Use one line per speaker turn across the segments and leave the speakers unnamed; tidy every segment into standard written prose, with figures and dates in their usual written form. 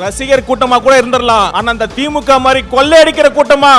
ரசிகர் கூட்டமா கூட இருந்துடலாம், ஆனா அந்த திமுக மாதிரி கொள்ளையடிக்கிற கூட்டமா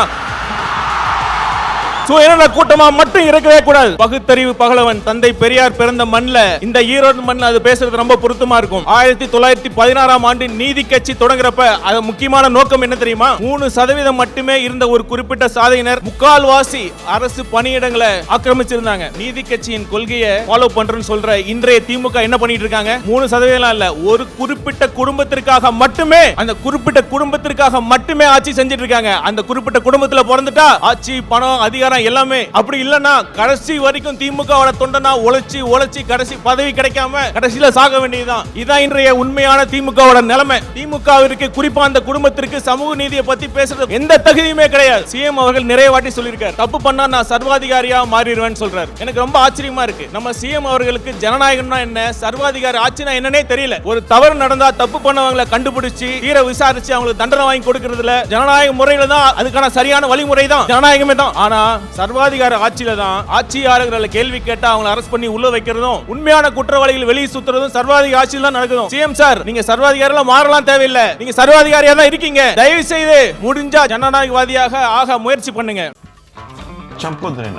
கூட்டமா மட்டும் இருக்கவே கூடாது. பகுத்தறிவு பகலவன் தந்தை பெரியார் பிறந்த மண்ல, இந்த ஈரோடு மண் அது பேசுறது ரொம்ப பொருத்தமா இருக்கும். 1916ஆம் ஆண்டு நீதி கட்சி தொடங்குறப்ப அது முக்கியமான நோக்கம் என்ன தெரியுமா? 3% மட்டுமே இருந்த ஒரு குறிப்பிட்ட சாதியினர் முக்கால்வாசி அரசு பணியிடங்களை ஆக்கிரமிச்சிருந்தாங்க. நீதி கட்சியின் கொள்கையை ஃபாலோ பண்றேன்னு சொல்ற இன்றைய திமுக என்ன பண்ணிட்டு இருக்காங்க? 3% இல்ல, ஒரு குறிப்பிட்ட குடும்பத்திற்காக மட்டுமே, அந்த குறிப்பிட்ட குடும்பத்திற்காக மட்டுமே ஆட்சி செஞ்சிட்டு இருக்காங்க. அந்த குறிப்பிட்ட குடும்பத்துல பிறந்துட்டா ஆட்சி, பணம், அதிகாரம் எல்லாமே. அப்படி இல்லனா கடைசி வரைக்கும் திமுகவோட தொண்டனா உழைச்சி கடைசி பதவி கிடைக்காம கடைசியில சாக வேண்டியதுதான். இதான் இன்றைய உண்மையான திமுகவோட நிலைமை. திமுகவிற்கு, குறிப்பா அந்த குடும்பத்திற்கு சமூக நீதியை பத்தி பேசுறது எந்த தகுதியுமே கிடையாது. சிஎம் அவர்கள் நிறைய வாட்டி சொல்லியிருக்காரு, தப்பு பண்ணா நான் சர்வாதிகாரியா மாறிடுவேன்னு சொல்றாரு. எனக்கு ரொம்ப ஆச்சரியமா இருக்கு. நம்ம சிஎம் அவர்களுக்கு ஜனநாயகம்னா என்ன, சர்வாதிகாரி ஆட்சினா என்னன்னே தெரியல. ஒரு தவறு நடந்தா தப்பு பண்ணவங்களை கண்டுபிடிச்சு தீர விசாரிச்சு அவங்களுக்கு தண்டனை வாங்கி கொடுக்கிறதுல ஜனநாயக முறையில தான், அதுக்கான சரியான வழிமுறை தான் ஜனநாயகமே தான். ஆனா சர்வாதிகார ஆட்சியில தான் ஆட்சியாளர்களை கேள்வி கேட்டா அவங்களை அரெஸ்ட் பண்ணி உள்ள வைக்கிறதும், உண்மையான குற்றவாளிகள் வெளியே சுத்துறதும் சர்வாதிகார ஆட்சியில தான் நடக்குது. சிஎம் சார், நீங்க சர்வாதிகாரியா மாறலாம் தேவையில்லை, நீங்க சர்வாதிகாரியா தான் இருக்கீங்க. தயவு செய்து முடிஞ்சா ஜனநாயகவாதியாக ஆக முயற்சி பண்ணுங்க.
சம்பொத்து